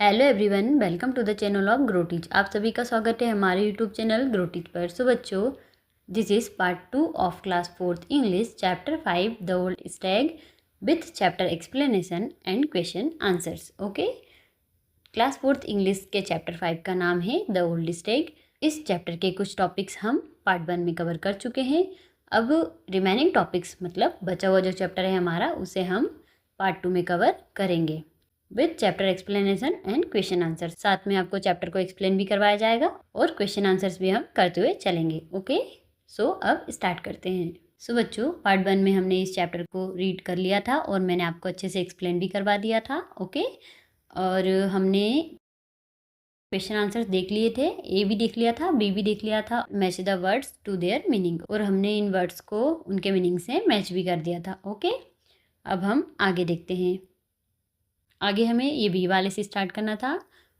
Hello everyone, welcome to the channel of Grow Teach. आप सभी का स्वागत है हमारे यूट्यूब चैनल ग्रो टीच पर। सो बच्चों, this is part 2 of class 4th English chapter 5 the old Stag with chapter explanation and question answers. Okay, class 4th English के chapter 5 का नाम है द ओल्ड स्टैग। इस चैप्टर के कुछ टॉपिक्स हम पार्ट 1 में कवर कर चुके हैं। अब रिमेनिंग टॉपिक्स मतलब बचा हुआ जो चैप्टर है हमारा, उसे हम पार्ट 2 में कवर करेंगे with chapter explanation and question answer. साथ में आपको चैप्टर को एक्सप्लेन भी करवाया जाएगा और क्वेश्चन आंसर्स भी हम करते हुए चलेंगे। ओके, सो अब स्टार्ट करते हैं। सो बच्चों, पार्ट 1 में हमने इस चैप्टर को रीड कर लिया था और मैंने आपको अच्छे से एक्सप्लेन भी करवा दिया था। ओके, और हमने क्वेश्चन आंसर्स देख लिए थे, ए भी देख लिया था, बी भी देख लिया था, match the words to their meaning, और हमने इन वर्ड्स को उनके मीनिंग से मैच भी कर दिया था। ओके, अब हम आगे देखते हैं। आगे हमें ये बी वाले से स्टार्ट करना था।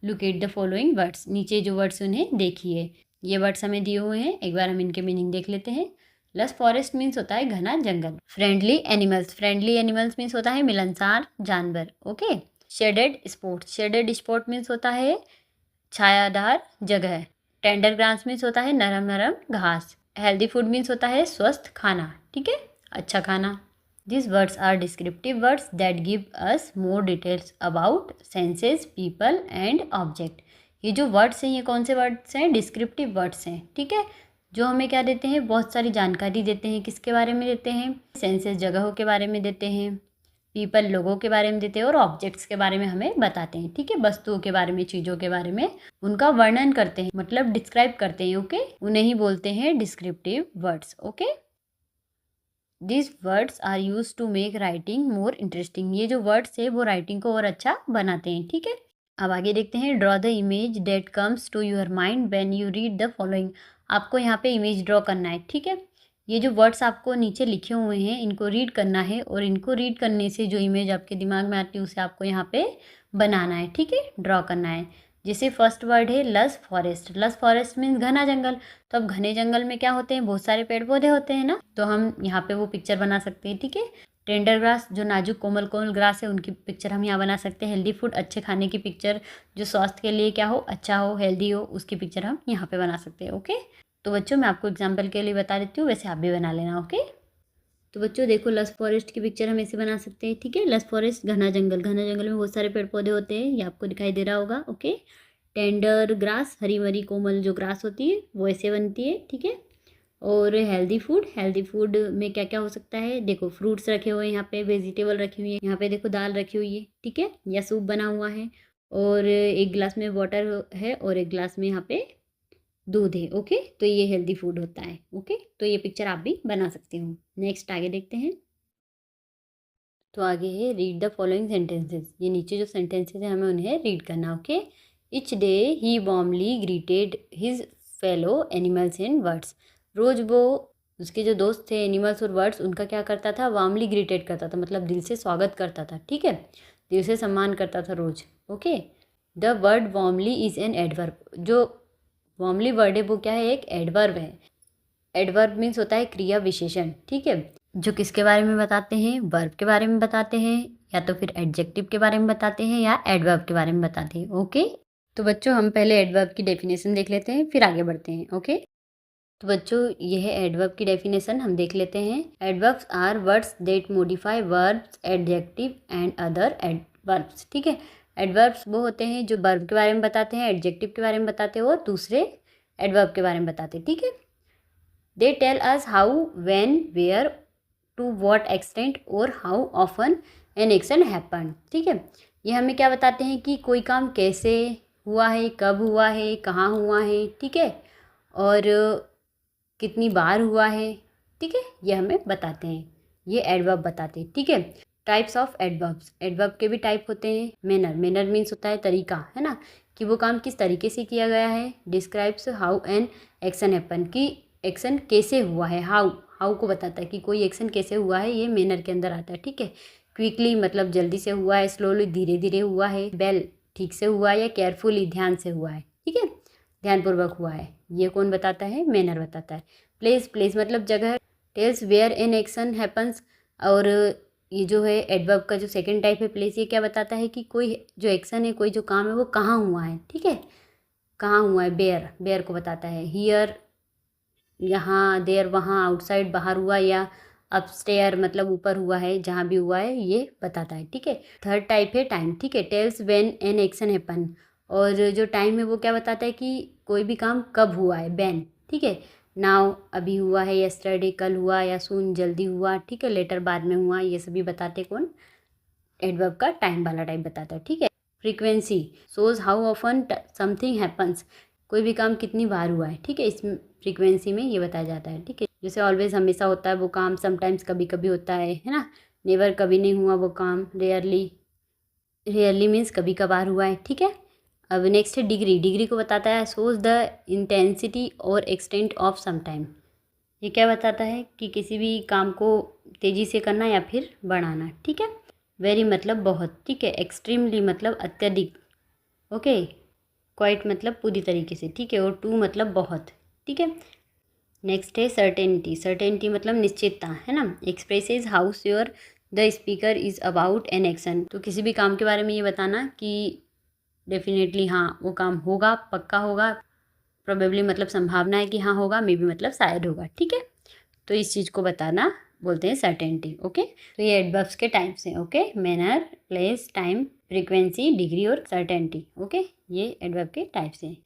Look at the following words, नीचे जो वर्ड्स उन्हें देखिए। ये वर्ड्स हमें दिए हुए हैं, एक बार हम इनके मीनिंग देख लेते हैं। लस फॉरेस्ट मीन्स होता है घना जंगल। Friendly animals, friendly animals means होता है मिलनसार जानवर। Okay, shaded spot, shaded spot means होता है छायादार जगह। टेंडर ग्रास मीन्स होता है नरम नरम घास। हेल्दी फूड मीन्स होता है स्वस्थ खाना, ठीक है, अच्छा खाना। These words are descriptive words that give us more details about senses, people and object. ये जो वर्ड्स हैं, ये कौन से वर्ड्स हैं? डिस्क्रिप्टिव वर्ड्स हैं, ठीक है, जो हमें क्या देते हैं? बहुत सारी जानकारी देते हैं। किसके बारे में देते हैं? सेंसेस जगहों के बारे में देते हैं, पीपल लोगों के बारे में देते हैं, और ऑब्जेक्ट्स के बारे में हमें बताते हैं, ठीक है, वस्तुओं के बारे में, चीज़ों के बारे में उनका वर्णन करते हैं, मतलब डिस्क्राइब करते हैं। ओके, उन्हें ही बोलते हैं descriptive words. Okay, this words are use to make writing more interesting. ये जो वर्ड्स है वो राइटिंग को और अच्छा बनाते हैं, ठीक है। अब आगे देखते हैं। Draw the image that comes to your mind when you read the following. आपको यहाँ पे इमेज ड्रॉ करना है, ठीक है। ये जो वर्ड्स आपको नीचे लिखे हुए हैं, इनको रीड करना है, और इनको रीड करने से जो इमेज आपके दिमाग में आती है उसे आपको यहाँ पे बनाना है, ठीक है, ड्रॉ करना है। जैसे फर्स्ट वर्ड है लस फॉरेस्ट। लस फॉरेस्ट मीन्स घना जंगल। तो अब घने जंगल में क्या होते हैं? बहुत सारे पेड़ पौधे होते हैं ना, तो हम यहाँ पे वो पिक्चर बना सकते हैं, ठीक है। टेंडर ग्रास, जो नाजुक कोमल कोमल ग्रास है, उनकी पिक्चर हम यहाँ बना सकते हैं। हेल्दी फूड, अच्छे खाने की पिक्चर, जो स्वास्थ्य के लिए क्या हो, अच्छा हो, हेल्दी हो, उसकी पिक्चर हम यहाँ पे बना सकते हैं। ओके, तो बच्चों मैं आपको एग्जाम्पल के लिए बता देती हूँ, वैसे आप भी बना लेना। ओके, तो बच्चों देखो, लस फॉरेस्ट की पिक्चर हम ऐसे बना सकते हैं, ठीक है। लस फॉरेस्ट घना जंगल, घना जंगल में बहुत सारे पेड़ पौधे होते हैं, ये आपको दिखाई दे रहा होगा। ओके, टेंडर ग्रास, हरी भरी कोमल जो ग्रास होती है वो ऐसे बनती है, ठीक है। और हेल्दी फूड, हेल्दी फूड में क्या क्या हो सकता है? देखो, फ्रूट्स रखे हुए हैं यहाँ पे, वेजिटेबल रखी हुई है यहाँ पे, देखो दाल रखी हुई है, ठीक है, या सूप बना हुआ है, और एक गिलास में वाटर है, और एक गिलास में यहाँ पे दूध है। ओके, तो ये हेल्दी फूड होता है। ओके, तो ये पिक्चर आप भी बना सकते हो। नेक्स्ट आगे देखते हैं। तो आगे है रीड द फॉलोइंग सेंटेंसेस। ये नीचे जो सेंटेंसेस है हमें उन्हें रीड करना। Okay, each day he warmly greeted his fellow animals in words. रोज वो उसके जो दोस्त थे एनिमल्स और वर्ड्स, उनका क्या करता था? वार्मली ग्रीटेड करता था, मतलब दिल से स्वागत करता था, ठीक है, दिल से सम्मान करता था रोज। Okay, the word warmly is an adverb. जो वार्मली वर्ड है वो क्या है? एक एडवर्ब है। एडवर्ब मीन्स होता है क्रिया विशेषण, ठीक है, जो किसके बारे में बताते हैं? वर्ब के बारे में बताते हैं, या तो फिर एडजेक्टिव के बारे में बताते हैं, या एडवर्ब के बारे में बताते हैं। ओके, तो बच्चों हम पहले एडवर्ब की डेफिनेशन देख लेते हैं, फिर आगे बढ़ते हैं। ओके, तो बच्चों ये है एडवर्ब की डेफिनेशन, हम देख लेते हैं। Adverbs are words that modify verbs, adjective and other adverbs, ठीक है। एडवर्ब्स वो होते हैं जो वर्ब के बारे में बताते हैं, एडजेक्टिव के बारे में बताते हैं, और दूसरे एडवर्ब के बारे में बताते हैं, ठीक है। They tell us how, when, where, to what extent और how often an action happen, ठीक है। ये हमें क्या बताते हैं कि कोई काम कैसे हुआ है, कब हुआ है, कहाँ हुआ है, ठीक है, और कितनी बार हुआ है, ठीक है, ये हमें बताते हैं, ये एडवर्ब बताते हैं, ठीक है। टाइप्स ऑफ एडवर्ब्स, एडवर्ब के भी टाइप होते हैं। मैनर, मैनर मीन्स होता है तरीका, है ना, कि वो काम किस तरीके से किया गया है। Describes how an action happen, कि एक्शन कैसे हुआ है। हाउ, हाउ को बताता है कि कोई एक्शन कैसे हुआ है, ये मैनर के अंदर आता है, ठीक है। क्विकली मतलब जल्दी से हुआ है, स्लोली धीरे धीरे हुआ है, वेल ठीक से हुआ है, या केयरफुली ध्यान से हुआ है, ठीक है, ध्यानपूर्वक हुआ है, ये कौन बताता है? मैनर बताता है। प्लेस, प्लेस मतलब जगह। Tells where an action happens, और ये जो है एडवर्ब का जो सेकंड टाइप है प्लेस, ये क्या बताता है कि कोई जो एक्शन है, कोई जो काम है वो कहाँ हुआ है, ठीक है, कहाँ हुआ है। बेयर, बेयर को बताता है। हियर यहाँ, देयर वहाँ, आउटसाइड बाहर हुआ, या अपस्टेयर मतलब ऊपर हुआ है, जहाँ भी हुआ है ये बताता है, ठीक है। थर्ड टाइप है टाइम, ठीक है, tells when an action happen. और जो टाइम है वो क्या बताता है कि कोई भी काम कब हुआ है, व्हेन, ठीक है। नाउ अभी हुआ है, यस्टरडे कल हुआ, या सून जल्दी हुआ, ठीक है, लेटर बाद में हुआ, ये सभी बताते कौन, एडवर्ब का टाइम वाला टाइप बताता है, ठीक है। Frequency shows how often something happens, कोई भी काम कितनी बार हुआ है, ठीक है, इस फ्रीक्वेंसी में ये बताया जाता है, ठीक है। जैसे ऑलवेज हमेशा होता है वो काम, समटाइम्स कभी कभी होता है ना। नेवर कभी नहीं हुआ वो काम, रेयरली, रेयरली मीन्स कभी कभार हुआ है, ठीक है। अब नेक्स्ट है डिग्री, डिग्री को बताता है शोज द इंटेंसिटी और एक्सटेंट ऑफ सम टाइम, ये क्या बताता है कि किसी भी काम को तेज़ी से करना या फिर बढ़ाना, ठीक है। वेरी मतलब बहुत, ठीक है। एक्सट्रीमली मतलब अत्यधिक, ओके। क्वाइट मतलब पूरी तरीके से, ठीक है। और टू मतलब बहुत, ठीक है। नेक्स्ट है सर्टेनिटी, सर्टेनिटी मतलब निश्चितता, है ना। Expresses how sure the speaker is about an action, तो किसी भी काम के बारे में ये बताना कि डेफिनेटली हाँ वो काम होगा, पक्का होगा। प्रोबेबली मतलब संभावना है कि हाँ होगा, मे बी मतलब शायद होगा, ठीक है। तो इस चीज़ को बताना बोलते हैं सर्टेनिटी, ओके। तो ये एडवर्ब्स के टाइप्स हैं, okay. Manner, place, time, frequency, degree और सर्टेनिटी, ओके, ये एडवर्ब के टाइप्स हैं।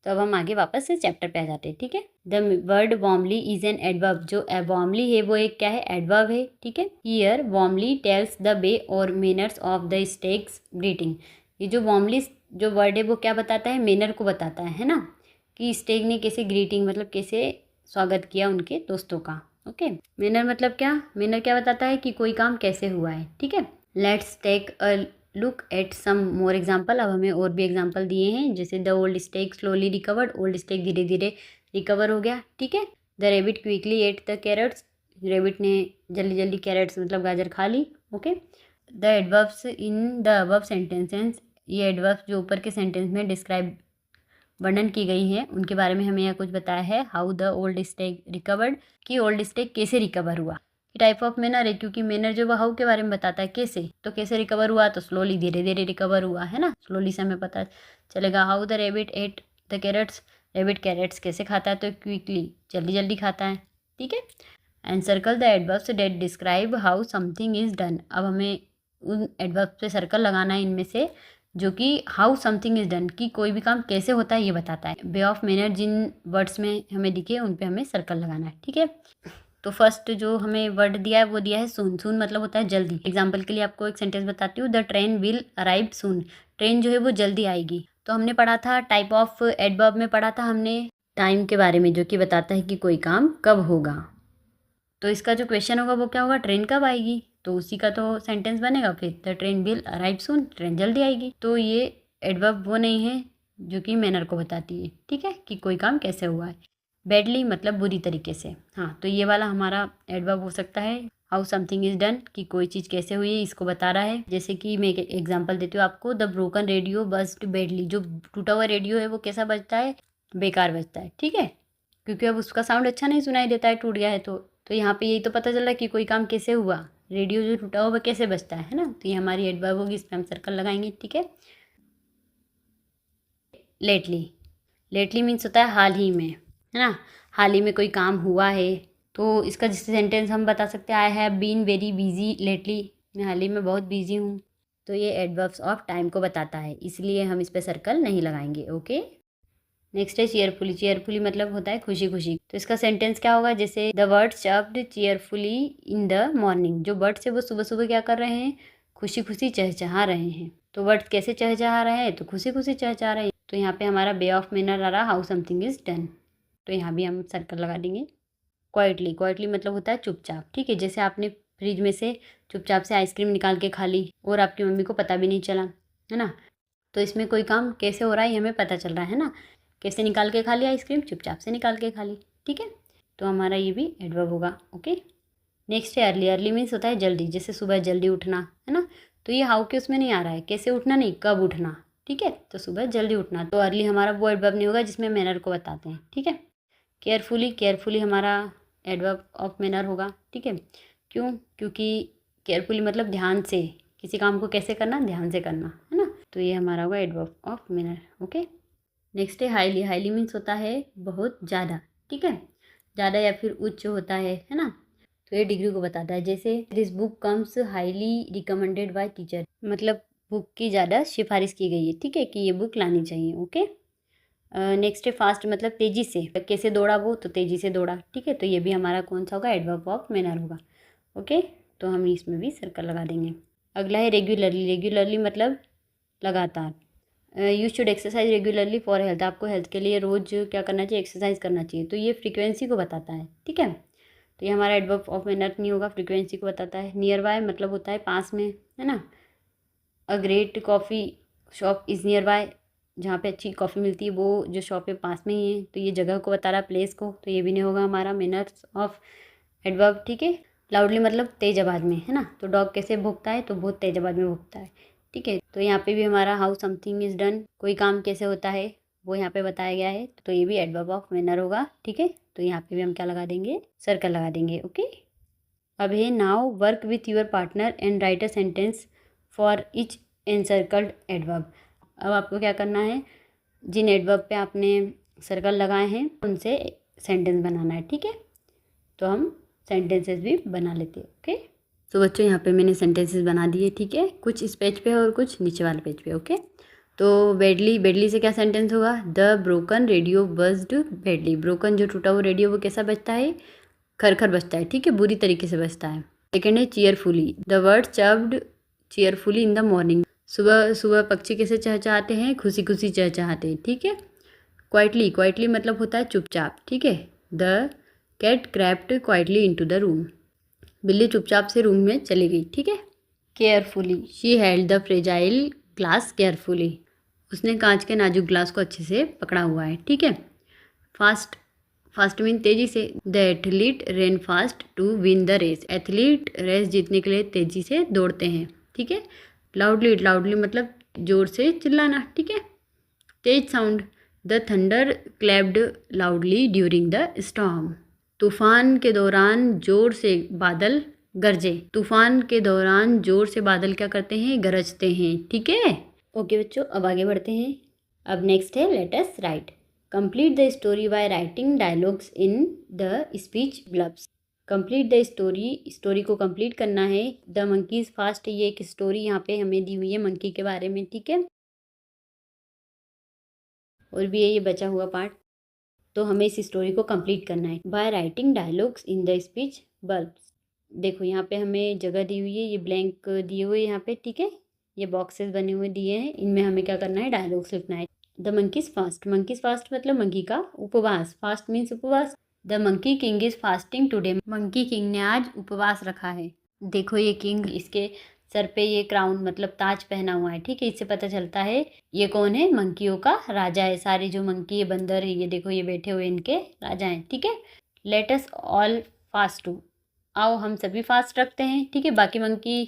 तो अब हम आगे वापस से चैप्टर पे आ जाते हैं, ठीक है। The word warmly is an adverb, जो वार्मली है वो एक क्या है, एडवर्ब है, ठीक है। Here warmly tells the way और manners of the stag's greeting, ये जो वार्मली जो वर्ड है वो क्या बताता है, मैनर को बताता है ना, कि स्टेग ने कैसे ग्रीटिंग मतलब कैसे स्वागत किया उनके दोस्तों का, ओके। मैनर मतलब क्या, मैनर क्या बताता है कि कोई काम कैसे हुआ है, ठीक है। Let's take a look at some more example, अब हमें और भी एग्जाम्पल दिए हैं। जैसे the old stag slowly recovered, old stag धीरे धीरे रिकवर हो गया, ठीक है। The rabbit quickly ate the carrots, rabbit ने जल्दी जल्दी कैरेट्स मतलब गाजर खा ली, okay. The adverbs in the above sentences, ये एडवर्ब्स जो ऊपर के सेंटेंस में डिस्क्राइब वर्णन की गई है उनके बारे में हमें यहाँ कुछ बताया है। How the old stake recovered, कि ओल्ड स्टेक कैसे रिकवर हुआ। टाइप ऑफ मैनर है, क्योंकि मैनर जो वो हाउ के बारे में बताता है, कैसे, तो कैसे रिकवर हुआ, तो स्लोली धीरे धीरे रिकवर हुआ, है ना। स्लोली से हमें पता चलेगा। How the rabbit ate the carrots, rabbit carrots कैसे खाता है, तो क्विकली जल्दी जल्दी खाता है, ठीक है। And circle the adverbs that describe how something is done, अब हमें उन एडवर्ब्स पे सर्कल लगाना है इनमें से जो कि हाउ समथिंग इज डन, कि कोई भी काम कैसे होता है ये बताता है। वे ऑफ मैनर जिन वर्ड्स में हमें दिखे उन पे हमें सर्कल लगाना है, ठीक है। तो फर्स्ट जो हमें वर्ड दिया है वो दिया है सून, सून मतलब होता है जल्दी। एग्जाम्पल के लिए आपको एक सेंटेंस बताती हूँ, the train will arrive soon, train जो है वो जल्दी आएगी। तो हमने पढ़ा था टाइप ऑफ एडवर्ब में पढ़ा था हमने टाइम के बारे में, जो कि बताता है कि कोई काम कब होगा। तो इसका जो क्वेश्चन होगा वो क्या होगा, ट्रेन कब आएगी, तो उसी का तो सेंटेंस बनेगा फिर, the train will arrive soon, train जल्दी आएगी। तो ये एडवर्ब वो नहीं है जो कि मैनर को बताती है, ठीक है, कि कोई काम कैसे हुआ है। बैडली मतलब बुरी तरीके से, हाँ, तो ये वाला हमारा एडवर्ब हो सकता है। हाउ समथिंग इज डन, कि कोई चीज़ कैसे हुई है इसको बता रहा है। जैसे कि मैं एक एग्जांपल देती हूँ आपको, द ब्रोकन रेडियो बज्ड बैडली, जो टूटा हुआ रेडियो है वो कैसा बजता है, बेकार बजता है, ठीक है, क्योंकि अब उसका साउंड अच्छा नहीं सुनाई देता है, टूट गया है। तो यहाँ पे यही तो पता चल रहा है कि कोई काम कैसे हुआ, रेडियो जो टूटा हुआ कैसे बजता है ना। तो ये हमारी एडवर्ब होगी, इस पर हम सर्कल लगाएंगे, ठीक है। लेटली, लेटली मीन्स होता है हाल ही में, है ना, हाल ही में कोई काम हुआ है। तो इसका जिससे सेंटेंस हम बता सकते हैं, I have been very busy lately, मैं हाल ही में बहुत बिजी हूँ। तो ये एडवर्ब्स ऑफ टाइम को बताता है, इसलिए हम इस पर सर्कल नहीं लगाएंगे, ओके। नेक्स्ट है चीयरफुली, चीयरफुली मतलब होता है खुशी खुशी। तो इसका सेंटेंस क्या होगा, जैसे the birds chirped cheerfully in the morning, जो बर्ड्स है वो सुबह सुबह क्या कर रहे हैं, खुशी खुशी चहचहा रहे हैं। तो बर्ड्स कैसे चहचहा रहे हैं, तो खुशी खुशी चहचहा रहे हैं। तो यहाँ पे हमारा वे ऑफ मैनर आ रहा, हाउ समथिंग इज डन, तो यहाँ भी हम सर्कल लगा देंगे। क्वाइटली, क्वाइटली मतलब होता है चुपचाप, ठीक है, जैसे आपने फ्रिज में से चुपचाप से आइसक्रीम निकाल के खा ली और आपकी मम्मी को पता भी नहीं चला, है ना। तो इसमें कोई काम कैसे हो रहा है ये हमें पता चल रहा है ना, कैसे निकाल के खा लिया आइसक्रीम, चुपचाप से निकाल के खा ली, ठीक है। तो हमारा ये भी एडवर्ब होगा, ओके। नेक्स्ट है अर्ली, अर्ली मीन्स होता है जल्दी, जैसे सुबह जल्दी उठना, है ना। तो ये हाउ के उसमें नहीं आ रहा है, कैसे उठना नहीं, कब उठना, ठीक है, तो सुबह जल्दी उठना। तो अर्ली हमारा वो एडवर्ब नहीं होगा जिसमें मैनर को बताते हैं, ठीक है। केयरफुली, केयरफुली हमारा एडवर्ब ऑफ मैनर होगा, ठीक है। क्यों, क्योंकि केयरफुली मतलब ध्यान से, किसी काम को कैसे करना, ध्यान से करना, है ना। तो ये हमारा होगा adverb of manner. Okay, next है हाईली। हाईली मीन्स होता है बहुत ज़्यादा, ठीक है, ज़्यादा या फिर उच्च होता है ना। तो ये डिग्री को बताता है। जैसे this book comes highly recommended by teacher, मतलब बुक की ज़्यादा सिफारिश की गई है, ठीक है, कि ये बुक लानी चाहिए। ओके, नेक्स्ट है फास्ट, मतलब तेज़ी से, कैसे दौड़ा वो, तो तेज़ी से दौड़ा, ठीक है। तो ये भी हमारा कौन सा होगा, एडवर्ब ऑफ मैनर होगा। ओके, तो हम इसमें भी सर्कल लगा देंगे। अगला है रेगुलरली। रेगुलरली मतलब लगातार। You should exercise regularly for health, आपको हेल्थ के लिए रोज़ क्या करना चाहिए, एक्सरसाइज करना चाहिए। तो ये फ्रीक्वेंसी को बताता है, ठीक है। तो ये हमारा एडवर्ब ऑफ मैनर नहीं होगा, फ्रीक्वेंसी को बताता है। नियर बाय मतलब होता है पास में, है ना। A great coffee shop is near by, जहाँ पे अच्छी कॉफ़ी मिलती है वो जो शॉप है पास में ही है। तो ये जगह को बता रहा है, प्लेस को, तो ये भी नहीं होगा हमारा मैनर्स ऑफ एडवर्ब, ठीक है। लाउडली मतलब तेज आवाज़ में, है ना। तो डॉग कैसे भौंकता है, तो बहुत तेज आवाज़ में भौंकता है, ठीक है। तो यहाँ पे भी हमारा हाउ समथिंग इज़ डन, कोई काम कैसे होता है वो यहाँ पे बताया गया है। तो ये भी एडवर्ब ऑफ मैनर होगा, ठीक है। तो यहाँ पे भी हम क्या लगा देंगे, सर्कल लगा देंगे। ओके, अब है now work with your partner and right a sentence for each encircled adverb. अब आपको क्या करना है, जिन एडवर्ब पे आपने सर्कल लगाए हैं उनसे सेंटेंस बनाना है, ठीक है। तो हम सेंटेंसेस भी बना लेते हैं। ओके, तो बच्चों यहाँ पे मैंने सेंटेंसेस बना दिए, ठीक है, कुछ इस पेज पे और कुछ नीचे वाले पेज पे। ओके, तो बेडली, बेडली से क्या सेंटेंस होगा, the broken radio buzzed badly. Broken जो टूटा हुआ रेडियो वो कैसा बजता है, खरखर बजता है, ठीक है, बुरी तरीके से बजता है। सेकेंड है cheerfully. The bird chirped cheerfully in the morning. सुबह सुबह पक्षी कैसे चहचहाते हैं, खुशी खुशी चहचहाते हैं, ठीक है। क्वाइटली, क्वाइटली मतलब होता है चुपचाप, ठीक है। The cat crept quietly into the room. बिल्ली चुपचाप से रूम में चली गई, ठीक है। Carefully, she held the fragile glass carefully. उसने कांच के नाजुक ग्लास को अच्छे से पकड़ा हुआ है, ठीक है। फास्ट, फास्ट मीन तेजी से। The athlete ran fast to win the race. Athlete race जीतने के लिए तेजी से दौड़ते हैं, ठीक है। लाउडली, लाउडली मतलब जोर से चिल्लाना, ठीक है, तेज sound. The thunder clapped loudly during the storm. तूफान के दौरान जोर से बादल गरजे। तूफान के दौरान जोर से बादल क्या करते हैं, गरजते हैं, ठीक है। ओके बच्चों, अब आगे बढ़ते हैं। अब नेक्स्ट है let us right. Complete the story by writing dialogues in the speech blobs. Complete the story, story को कंप्लीट करना है। द मंकीज फास्ट, ये एक स्टोरी यहाँ पे हमें दी हुई है मंकी के बारे में, ठीक है। और भी है ये बचा हुआ पार्ट, तो हमें इस स्टोरी को कंप्लीट करना है by writing dialogues in the speech bulbs. देखो यहाँ पे हमें जगह दी हुई है, ये ब्लैंक दिए हुए यहाँ पे, ठीक है, ये बॉक्सेस बने हुए दिए हैं, इनमें हमें क्या करना है, डायलॉग्स लिखना है। The monkeys fast, monkeys fast मतलब मंकी का उपवास, फास्ट मीन्स उपवास। The monkey king is fasting today, monkey king ने आज उपवास रखा है। देखो ये किंग, इसके सर पे ये क्राउन मतलब ताज पहना हुआ है, ठीक है, इससे पता चलता है ये कौन है, मंकियों का राजा है। सारे जो मंकी है, बंदर है, ये देखो ये बैठे हुए इनके राजा हैं, ठीक है। Let us all fast too, आओ हम सभी फास्ट रखते हैं, ठीक है। बाकी मंकी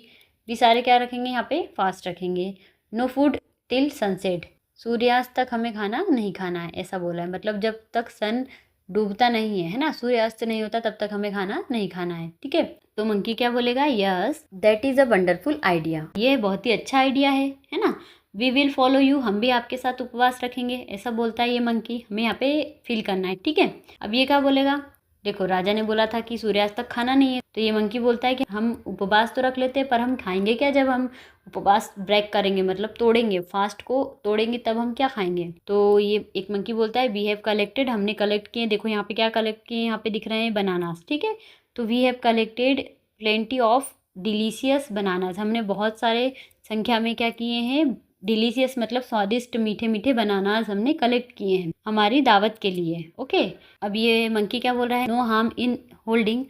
भी सारे क्या रखेंगे, यहाँ पे फास्ट रखेंगे। नो फूड टिल सनसेट, सूर्यास्त तक हमें खाना नहीं खाना है, ऐसा बोला है। मतलब जब तक सन डूबता नहीं है ना, सूर्यास्त नहीं होता, तब तक हमें खाना नहीं खाना है, ठीक है। तो मंकी क्या बोलेगा, yes that is a wonderful idea, ये बहुत ही अच्छा आइडिया है ना। वी विल फॉलो यू, हम भी आपके साथ उपवास रखेंगे, ऐसा बोलता है ये मंकी। हमें यहाँ पे फील करना है, ठीक है। अब ये क्या बोलेगा, देखो राजा ने बोला था कि सूर्यास्त तक खाना नहीं है, तो ये मंकी बोलता है कि हम उपवास तो रख लेते हैं, पर हम खाएंगे क्या, जब हम उपवास ब्रेक करेंगे, मतलब तोड़ेंगे, फास्ट को तोड़ेंगे, तब हम क्या खाएंगे। तो ये एक मंकी बोलता है वी हैव कलेक्टेड, हमने कलेक्ट किए, देखो यहाँ पे क्या कलेक्ट किए, यहाँ पे दिख रहे हैं बनानास, ठीक है। तो we have collected plenty of delicious bananas, हमने बहुत सारे संख्या में क्या किए हैं, डिलीशियस मतलब स्वादिष्ट मीठे मीठे बनानास हमने कलेक्ट किए हैं हमारी दावत के लिए। ओके, अब ये मंकी क्या बोल रहा है, नो हार्म इन होल्डिंग,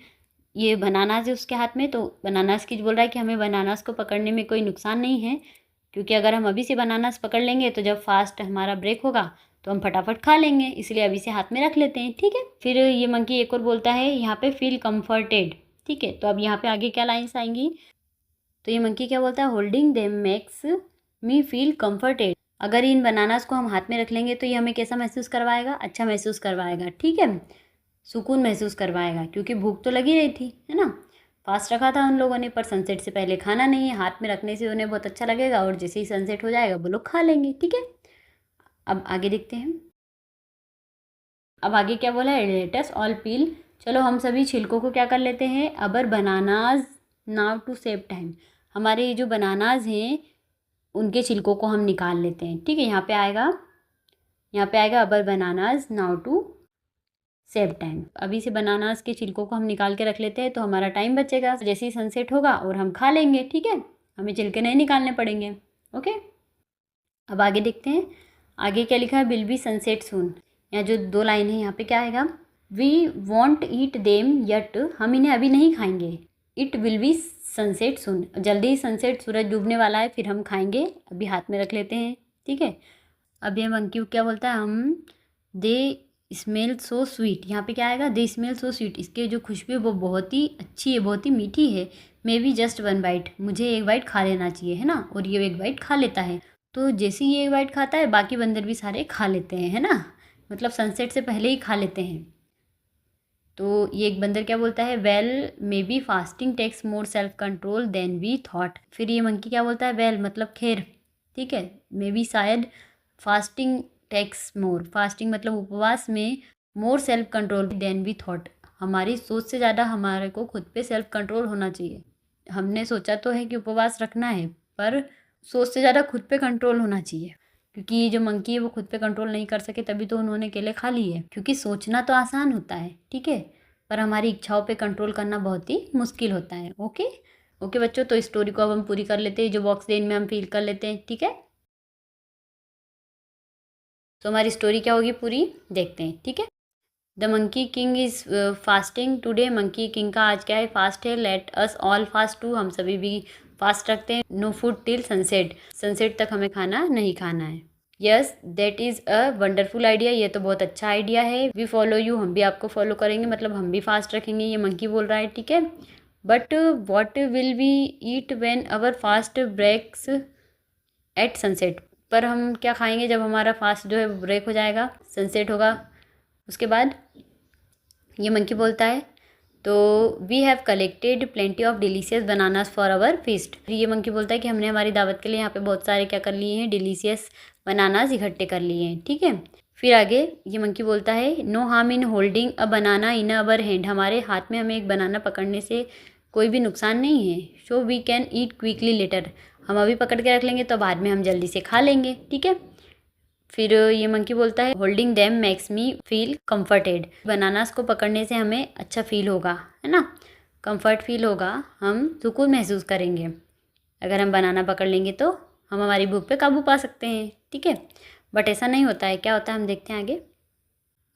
ये बनानास है उसके हाथ में, तो बनानास की बोल रहा है कि हमें बनानास को पकड़ने में कोई नुकसान नहीं है, क्योंकि अगर हम अभी से बनानास पकड़ लेंगे तो जब फास्ट हमारा ब्रेक होगा तो हम फटाफट खा लेंगे, इसलिए अभी से हाथ में रख लेते हैं, ठीक है। फिर ये मंकी एक और बोलता है यहाँ पे फील कम्फर्टेड, ठीक है। तो अब यहाँ पे आगे क्या लाइन्स आएंगी, तो ये मंकी क्या बोलता है, holding them makes me feel comforted, अगर इन बनानास को हम हाथ में रख लेंगे तो ये हमें कैसा महसूस करवाएगा, अच्छा महसूस करवाएगा, ठीक है, सुकून महसूस करवाएगा, क्योंकि भूख तो लगी रही थी, है ना। फास्ट रखा था उन लोगों ने, पर सनसेट से पहले खाना नहीं है। हाथ में रखने से उन्हें बहुत अच्छा लगेगा और जैसे ही सनसेट हो जाएगा वो लोग खा लेंगे। ठीक है, अब आगे देखते हैं। अब आगे क्या बोला है, लेट अस ऑल पील, चलो हम सभी छिलकों को क्या कर लेते हैं, अबर bananas now to save time, हमारे ये जो बनानाज हैं उनके छिलकों को हम निकाल लेते हैं। ठीक है, यहाँ पे आएगा our bananas now to save time. अभी से बनानास के छिलकों को हम निकाल के रख लेते हैं तो हमारा टाइम बचेगा, जैसे ही सनसेट होगा और हम खा लेंगे। ठीक है, हमें छिलके नहीं निकालने पड़ेंगे। ओके, अब आगे देखते हैं। आगे क्या लिखा है, विल बी सनसेट सून। यहाँ जो 2 लाइन है यहाँ पे क्या आएगा, we won't eat them yet, हम इन्हें अभी नहीं खाएंगे। It will be sunset soon, जल्दी ही सनसेट, सूरज डूबने वाला है, फिर हम खाएंगे, अभी हाथ में रख लेते हैं। ठीक है, अब ये मंकी क्या बोलता है, हम दे स्मेल सो स्वीट, यहाँ पे क्या आएगा, दे स्मेल सो स्वीट, इसके जो खुशबू है वो बहुत ही अच्छी है, बहुत ही मीठी है। मे बी जस्ट 1 बाइट, मुझे 1 बाइट खा लेना चाहिए, है ना, और ये 1 बाइट खा लेता है। तो जैसे ही ये 1 बाइट खाता है बाकी बंदर भी सारे खा लेते हैं, है ना, मतलब सनसेट से पहले ही खा लेते हैं। तो ये एक बंदर क्या बोलता है, well may be fasting takes more self control than we thought. फिर ये मंकी क्या बोलता है, वेल मतलब खैर, ठीक है, मे बी शायद फास्टिंग टेक्स मोर, फास्टिंग मतलब उपवास में, more self control than we thought, हमारी सोच से ज़्यादा हमारे को खुद पे सेल्फ कंट्रोल होना चाहिए। हमने सोचा तो है कि उपवास रखना है, पर सोच से ज़्यादा खुद पे कंट्रोल होना चाहिए, क्योंकि ये जो मंकी है वो खुद पे कंट्रोल नहीं कर सके, तभी तो उन्होंने केले खा लिए। क्योंकि सोचना तो आसान होता है, ठीक है, पर हमारी इच्छाओं पे कंट्रोल करना बहुत ही मुश्किल होता है। ओके ओके बच्चों, तो स्टोरी को अब हम पूरी कर लेते हैं, जो बॉक्स दे इनमें हम फिल कर लेते हैं। ठीक है, तो हमारी स्टोरी क्या होगी पूरी देखते हैं। ठीक है, the monkey king is fasting today, monkey king का आज क्या है, फास्ट है। Let us all fast too, हम सभी भी फास्ट रखते हैं। No food till sunset, sunset तक हमें खाना नहीं खाना है। Yes that is a wonderful idea, ये तो बहुत अच्छा आइडिया है। वी फॉलो यू, हम भी आपको फॉलो करेंगे, मतलब हम भी फास्ट रखेंगे, ये मंकी बोल रहा है। ठीक है, but what will we eat when our fast breaks at sunset, पर हम क्या खाएंगे जब हमारा फास्ट जो है ब्रेक हो जाएगा, सनसेट होगा उसके बाद। ये मंकी बोलता है, तो we have collected plenty of delicious bananas for our feast. ये मंकी बोलता है कि हमने हमारी दावत के लिए यहाँ पे बहुत सारे क्या कर लिए हैं, डिलीशियस बनानास इकट्ठे कर लिए हैं। ठीक है, फिर आगे ये मंकी बोलता है, no harm in holding a banana in our hand, हमारे हाथ में हमें एक बनाना पकड़ने से कोई भी नुकसान नहीं है। So we can eat quickly later, हम अभी पकड़ के रख लेंगे तो बाद में हम जल्दी से खा लेंगे। ठीक है, फिर ये मंकी बोलता है, holding them makes me feel comforted, bananas को पकड़ने से हमें अच्छा फील होगा, है ना, कंफर्ट फील होगा, हम सुकून महसूस करेंगे। अगर हम बनाना पकड़ लेंगे तो हम हमारी भूख पे काबू पा सकते हैं। ठीक है, बट ऐसा नहीं होता है, क्या होता है हम देखते हैं आगे।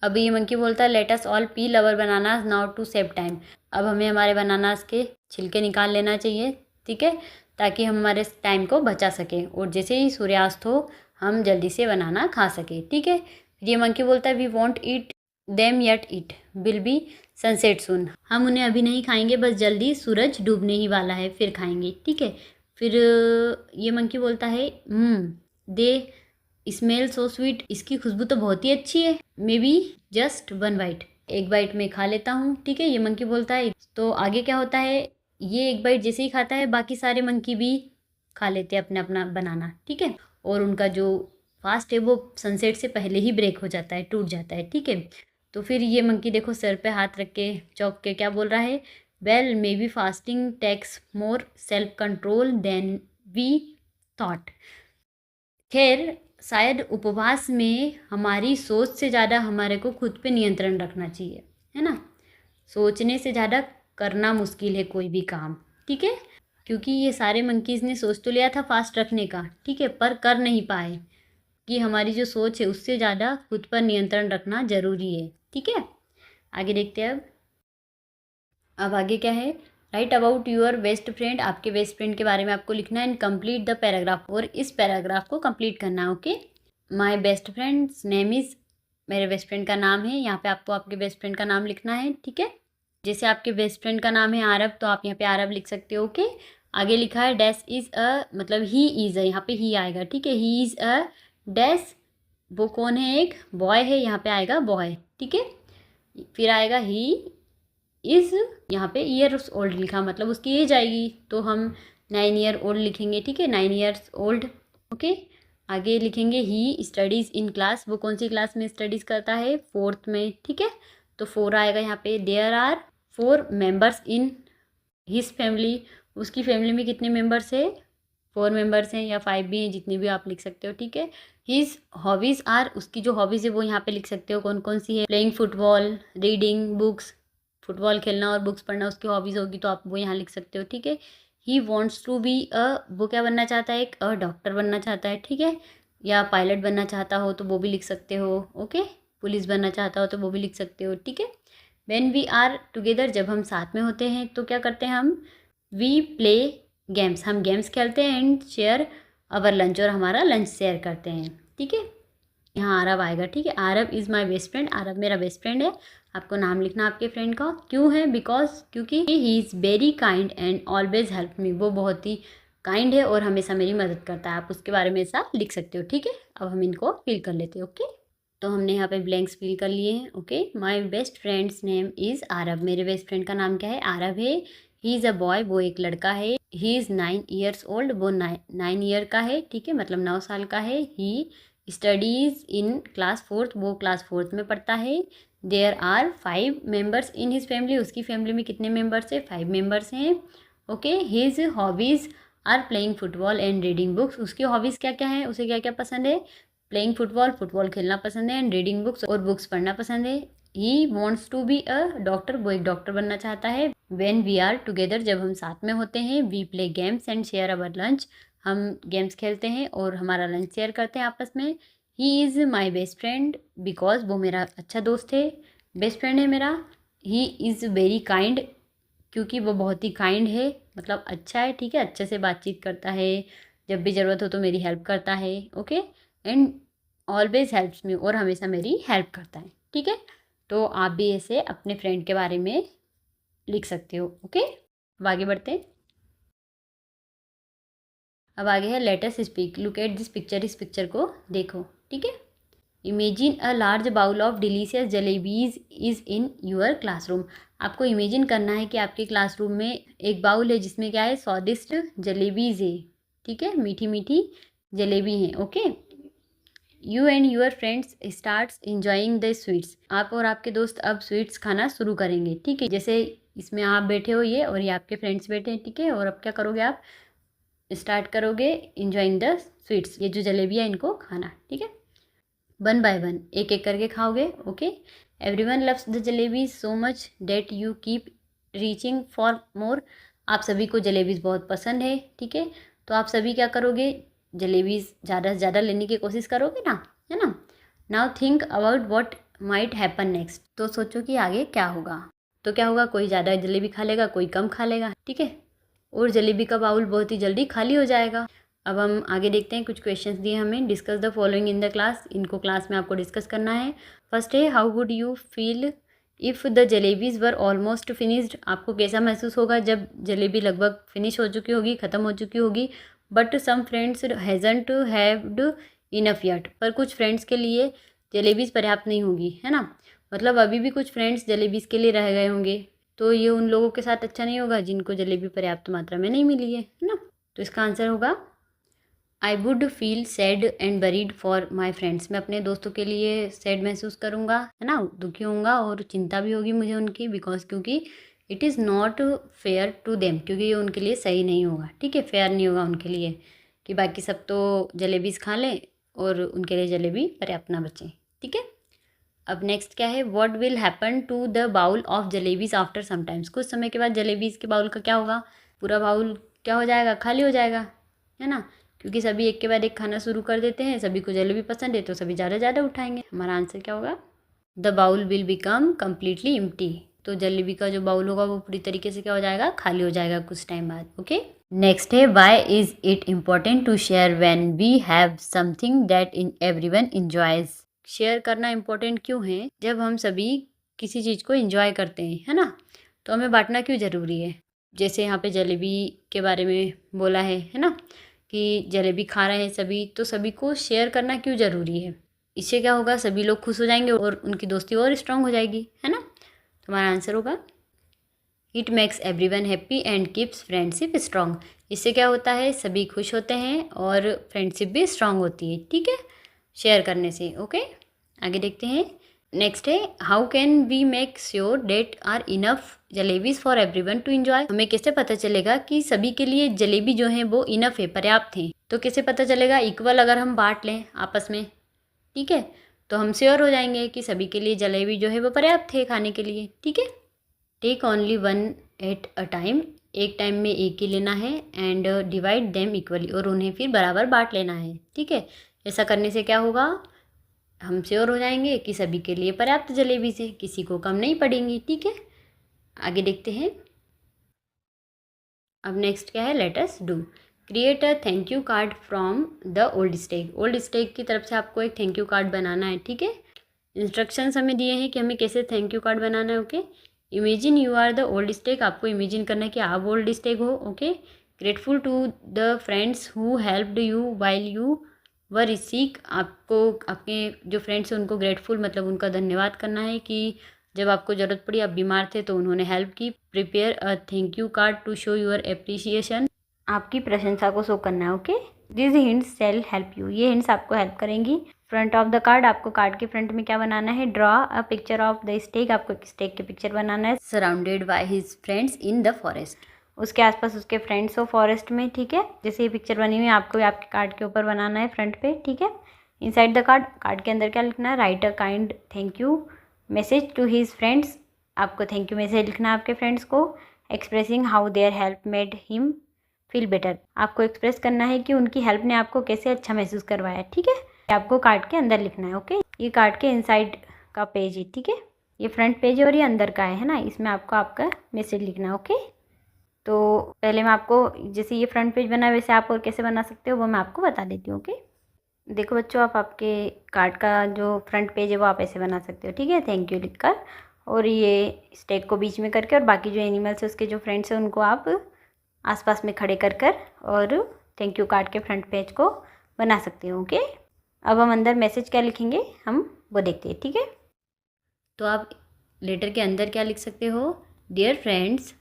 अब ये मंकी बोलता है, let us all peel our bananas now to save time, अब हमें हमारे बनानास के छिलके निकाल लेना चाहिए। ठीक है, ताकि हम हमारे टाइम को बचा सकें और जैसे ही सूर्यास्त हो हम जल्दी से बनाना खा सकें। ठीक है, फिर ये मंकी बोलता है, we won't eat them yet it will be sunset soon, हम उन्हें अभी नहीं खाएंगे, बस जल्दी सूरज डूबने ही वाला है फिर खाएंगे। ठीक है, फिर ये मंकी बोलता है, दे स्मेल सो स्वीट, इसकी खुशबू तो बहुत ही अच्छी है। May be just 1 bite, 1 bite में खा लेता हूँ। ठीक है, ये मंकी बोलता है। तो आगे क्या होता है, ये 1 बाइट जैसे ही खाता है बाकी सारे मंकी भी खा लेते हैं अपना अपना बनाना। ठीक है, और उनका जो फास्ट है वो सनसेट से पहले ही ब्रेक हो जाता है, टूट जाता है। ठीक है, तो फिर ये मंकी देखो सर पे हाथ रख के चौंक के क्या बोल रहा है, well may be fasting takes more self control than we thought, खैर शायद उपवास में हमारी सोच से ज़्यादा हमारे को खुद पे नियंत्रण रखना चाहिए, है ना, सोचने से ज़्यादा करना मुश्किल है कोई भी काम। ठीक है, क्योंकि ये सारे मंकीज़ ने सोच तो लिया था फास्ट रखने का, ठीक है, पर कर नहीं पाए, कि हमारी जो सोच है उससे ज़्यादा खुद पर नियंत्रण रखना ज़रूरी है। ठीक है, आगे देखते हैं। अब आगे क्या है, write about your best friend, आपके बेस्ट फ्रेंड के बारे में आपको लिखना है, एंड कंप्लीट द पैराग्राफ, और इस पैराग्राफ को कंप्लीट करना है। Okay, my best friends name is, मेरे बेस्ट फ्रेंड का नाम है, यहाँ पे आपको आपके बेस्ट फ्रेंड का नाम लिखना है। ठीक है, जैसे आपके बेस्ट फ्रेंड का नाम है आरब, तो आप यहाँ पे आरब लिख सकते हो। ओके, आगे लिखा है डैश इज़ अ, मतलब ही इज़ अ, यहाँ पे ही आएगा। ठीक है, ही इज़ अ डैश, वो कौन है, एक बॉय है, यहाँ पे आएगा बॉय। ठीक है, फिर आएगा ही इज़ यहाँ पे ईयर्स ओल्ड लिखा, मतलब उसकी एज आएगी, तो हम 9 ईयर ओल्ड लिखेंगे, ठीक है, 9 ईयर्स ओल्ड। ओके, आगे लिखेंगे ही स्टडीज़ इन क्लास, वो कौन सी क्लास में स्टडीज़ करता है, 4th में, ठीक है, तो 4 आएगा यहाँ पे। There are 4 members in his family, उसकी फैमिली में कितने मेंबर्स है, 4 मेंबर्स हैं या 5 भी हैं, जितने भी आप लिख सकते हो, ठीक है। हिज हॉबीज़ आर, उसकी जो हॉबीज़ है वो यहाँ पे लिख सकते हो कौन कौन सी है, playing football, reading books, football खेलना और बुक्स पढ़ना उसकी हॉबीज़ होगी, तो आप वो यहाँ लिख सकते हो, ठीक है। ही वॉन्ट्स टू बी वो क्या बनना चाहता है, एक डॉक्टर बनना चाहता है, ठीक है, या पायलट बनना चाहता हो तो वो भी लिख सकते हो, ओके, पुलिस बनना चाहता हो तो वो भी लिख सकते हो, ठीक है। व्हेन वी आर टुगेदर, जब हम साथ में होते हैं तो क्या करते हैं हम, वी प्ले गेम्स, हम गेम्स खेलते हैं, एंड शेयर अवर लंच, और हमारा लंच शेयर करते हैं, ठीक है। यहाँ आरव आएगा, ठीक है, Aarav is my best friend, Aarav मेरा बेस्ट फ्रेंड है। आपको नाम लिखना आपके फ्रेंड का, क्यों है, बिकॉज, क्योंकि he is very kind and always help me, वो बहुत ही काइंड है और हमेशा मेरी मदद करता है, आप उसके बारे में ऐसा लिख सकते हो, ठीक है। अब हम इनको फिल कर लेते हैं, ओके। तो हमने यहाँ पे ब्लैंक्स फिल कर लिए हैं, okay. My best friends name is Aarav, मेरे बेस्ट फ्रेंड का नाम क्या है, आरव है। ही इज़ अ बॉय, वो एक लड़का है। ही इज़ 9 ईयर्स ओल्ड, वो 9 ईयर का है, ठीक है, मतलब 9 साल का है। ही स्टडीज़ इन क्लास 4th, वो क्लास 4th में पढ़ता है। There are 5 members in his family, उसकी फैमिली में कितने मेंबर्स हैं, 5 मेंबर्स हैं, okay. His hobbies are playing football and reading books, उसकी हॉबीज़ क्या क्या हैं, उसे क्या क्या पसंद है, प्लेइंग फुटबॉल, फुटबॉल खेलना पसंद है, एंड रीडिंग बुक्स, और बुक्स पढ़ना पसंद है। He wants to be a doctor, वो एक डॉक्टर बनना चाहता है। व्हेन वी आर टुगेदर, जब हम साथ में होते हैं। We play games and share our lunch, हम गेम्स खेलते हैं और हमारा लंच शेयर करते हैं आपस में। He is my best friend because, वो मेरा अच्छा दोस्त है, बेस्ट फ्रेंड है मेरा। ही इज़ वेरी काइंड, क्योंकि वो बहुत ही काइंड है, मतलब अच्छा है, ठीक है, अच्छे से बातचीत करता है, जब भी ज़रूरत हो तो मेरी हेल्प करता है, okay. And always helps me, और हमेशा मेरी हेल्प करता है, ठीक है। तो आप भी ऐसे अपने फ्रेंड के बारे में लिख सकते हो, ओके। अब आगे बढ़ते हैं। अब आगे है let us speak, look at this picture, इस पिक्चर को देखो, ठीक है। Imagine a large bowl of delicious jalebis is in your classroom, आपको इमेजिन करना है कि आपके क्लासरूम में एक बाउल है जिसमें क्या है, स्वादिष्ट जलेबीज है, ठीक है, मीठी मीठी जलेबी हैं, okay. You and your friends starts enjoying the sweets, आप और आपके दोस्त अब स्वीट्स खाना शुरू करेंगे, ठीक है। जैसे इसमें आप बैठे हो ये, और ये आपके फ्रेंड्स बैठे हैं, ठीक है, और अब क्या करोगे, आप स्टार्ट करोगे इंजॉइंग द स्वीट्स, ये जो जलेबियाँ इनको खाना, ठीक है। 1 बाय 1, एक एक करके खाओगे, okay. Everyone loves the jalebis so much that you keep reaching for more, आप सभी को जलेबीज बहुत पसंद है, ठीक है, तो आप सभी क्या करोगे, जलेबीज ज़्यादा से ज़्यादा लेने की कोशिश करोगे ना, है ना। Now think about what might happen next, तो सोचो कि आगे क्या होगा, तो क्या होगा, कोई ज़्यादा जलेबी खा लेगा, कोई कम खा लेगा, ठीक है, और जलेबी का बाउल बहुत ही जल्दी खाली हो जाएगा। अब हम आगे देखते हैं, कुछ क्वेश्चंस दिए हमें, discuss the following in the class, इनको क्लास में आपको डिस्कस करना है। फर्स्ट है, how would you feel if the jalebis were almost finished, आपको कैसा महसूस होगा जब जलेबी लगभग फिनिश हो चुकी होगी, ख़त्म हो चुकी होगी। But some friends hasn't haved enough yet, पर कुछ फ्रेंड्स के लिए जलेबीज़ पर्याप्त नहीं होगी, है ना, मतलब अभी भी कुछ फ्रेंड्स जलेबीज़ के लिए रह गए होंगे, तो ये उन लोगों के साथ अच्छा नहीं होगा जिनको जलेबी पर्याप्त मात्रा में नहीं मिली है ना। तो इसका आंसर होगा I would feel sad and worried for my friends, मैं अपने दोस्तों के लिए सैड महसूस करूँगा, है ना, दुखी होऊंगा और चिंता भी होगी मुझे उनकी, बिकॉज क्योंकि it is not fair to them, क्योंकि ये उनके लिए सही नहीं होगा, ठीक है, फेयर नहीं होगा उनके लिए कि बाकी सब तो जलेबीज़ खा लें और उनके लिए जलेबी पर्याप्त ना बचे, ठीक है। अब नेक्स्ट क्या है, what will happen to the bowl of jalebis after sometimes, कुछ समय के बाद जलेबीज़ के बाउल का क्या होगा, पूरा बाउल क्या हो जाएगा, खाली हो जाएगा, है ना, क्योंकि सभी एक के बाद एक खाना शुरू कर देते हैं, सभी को जलेबी पसंद है तो सभी ज़्यादा ज़्यादा उठाएंगे, हमारा आंसर क्या होगा, the bowl will become completely empty, तो जलेबी का जो बाउल होगा वो पूरी तरीके से क्या हो जाएगा, खाली हो जाएगा कुछ टाइम बाद, ओके। नेक्स्ट है, why is it important to share when we have something that in everyone enjoys, share करना इम्पोर्टेंट क्यों है, जब हम सभी किसी चीज़ को एंजॉय करते हैं, है ना, तो हमें बांटना क्यों ज़रूरी है। जैसे यहाँ पे जलेबी के बारे में बोला है ना, कि जलेबी खा रहे हैं सभी, तो सभी को शेयर करना क्यों ज़रूरी है, इससे क्या होगा, सभी लोग खुश हो जाएंगे और उनकी दोस्ती और स्ट्रांग हो जाएगी, है ना। तो हमारा आंसर होगा it makes everyone happy and keeps friendship strong. इससे क्या होता है, सभी खुश होते हैं और फ्रेंडशिप भी स्ट्रांग होती है, ठीक है, शेयर करने से। ओके, आगे देखते हैं। नेक्स्ट है, how can we make sure that are enough jalebis for everyone to enjoy. हमें कैसे पता चलेगा कि सभी के लिए जलेबी जो है वो इनफ है, पर्याप्त है। तो कैसे पता चलेगा, इक्वल अगर हम बांट लें आपस में, ठीक है, तो हम श्योर हो जाएंगे कि सभी के लिए जलेबी जो है वो पर्याप्त है खाने के लिए, ठीक है। Take only one at a time, एक टाइम में एक ही लेना है, एंड डिवाइड देम इक्वली, और उन्हें फिर बराबर बांट लेना है, ठीक है। ऐसा करने से क्या होगा, हम श्योर हो जाएंगे कि सभी के लिए पर्याप्त जलेबी से, किसी को कम नहीं पड़ेंगी, ठीक है। आगे देखते हैं। अब नेक्स्ट क्या है, let us do. Create a thank you card from the old stag. Old stag की तरफ से आपको एक थैंक यू कार्ड बनाना है, ठीक है। इंस्ट्रक्शंस हमें दिए हैं कि हमें कैसे थैंक यू कार्ड बनाना है। Okay, imagine you are the old stag, आपको इमेजिन करना है कि आप ओल्ड स्टेक हो। Okay, grateful to the friends who helped you while you were sick, आपको आपके जो फ्रेंड्स हैं उनको ग्रेटफुल मतलब उनका धन्यवाद करना है कि जब आपको ज़रूरत पड़ी, आप बीमार थे, तो उन्होंने हेल्प की। Prepare a thank you card to show your appreciation, आपकी प्रशंसा को शो करना है। Okay, this hints shall help you, ये हिंट्स आपको हेल्प करेंगी। फ्रंट ऑफ द कार्ड, आपको कार्ड के फ्रंट में क्या बनाना है, draw a picture of the stag, आपको एक स्टेक की पिक्चर बनाना है। Surrounded by his friends in the forest, उसके आसपास उसके फ्रेंड्स हो फॉरेस्ट में, ठीक है। जैसे ये पिक्चर बनी हुई है, आपको भी आपके कार्ड के ऊपर बनाना है फ्रंट पे, ठीक है। इनसाइड द कार्ड, कार्ड के अंदर क्या लिखना है, write a kind thank you message to his friends, आपको थैंक यू मैसेज लिखना है आपके फ्रेंड्स को। Expressing how their help made him feel better, आपको एक्सप्रेस करना है कि उनकी हेल्प ने आपको कैसे अच्छा महसूस करवाया, ठीक है। आपको कार्ड के अंदर लिखना है। ओके, ये कार्ड के इनसाइड का पेज है, ठीक है। ये फ्रंट पेज है और ये अंदर का है ना, इसमें आपको आपका मैसेज लिखना है। ओके, तो पहले मैं आपको, जैसे ये फ्रंट पेज बना है वैसे आप और कैसे बना सकते हो वो मैं आपको बता देती हूँ। ओके, देखो बच्चों, आप आपके कार्ड का जो फ्रंट पेज है वो आप ऐसे बना सकते हो, ठीक है, थैंक यू लिखकर, और ये स्टेक को बीच में करके, और बाकी जो एनिमल्स है उसके जो फ्रेंड्स हैं उनको आप आसपास में खड़े कर और थैंक यू कार्ड के फ्रंट पेज को बना सकते हो। ओके, अब हम अंदर मैसेज क्या लिखेंगे हम वो देखते हैं, ठीक है। तो आप लेटर के अंदर क्या लिख सकते हो, डियर फ्रेंड्स,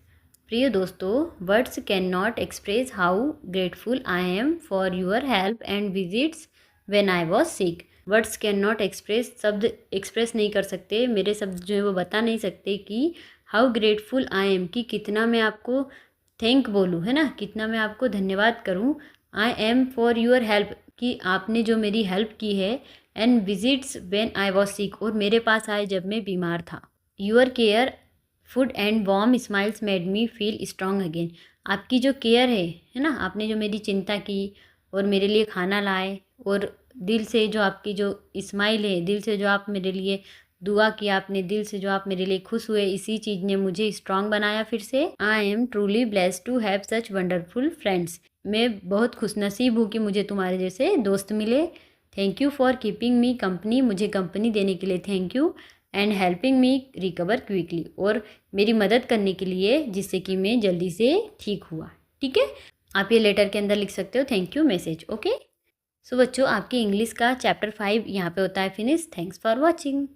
प्रिय दोस्तों, words can not express how grateful I am for your help and visits when I was sick. Words can not express, शब्द एक्सप्रेस नहीं कर सकते, मेरे शब्द जो है वो बता नहीं सकते कि हाउ ग्रेटफुल आई एम, कि कितना मैं आपको थैंक बोलूँ, है ना, कितना मैं आपको धन्यवाद करूँ। I am for your help, कि आपने जो मेरी हेल्प की है, and visits when I was sick, और मेरे पास आए जब मैं बीमार था। Your care food and warm smiles made me feel strong again, आपकी जो केयर है ना, आपने जो मेरी चिंता की और मेरे लिए खाना लाए, और दिल से जो आपकी जो स्माइल है, दिल से जो आप मेरे लिए दुआ की आपने, दिल से जो आप मेरे लिए खुश हुए, इसी चीज़ ने मुझे स्ट्रांग बनाया फिर से। I am truly blessed to have such wonderful friends, मैं बहुत खुशनसीब हूँ कि मुझे तुम्हारे जैसे दोस्त मिले। Thank you for keeping me company, मुझे कंपनी देने के लिए thank you. And helping me recover quickly, और मेरी मदद करने के लिए जिससे कि मैं जल्दी से ठीक हुआ, ठीक है। आप ये लेटर के अंदर लिख सकते हो थैंक यू मैसेज। ओके, सो बच्चों, आपकी इंग्लिश का चैप्टर 5 यहाँ पे होता है फिनिश। Thanks for watching.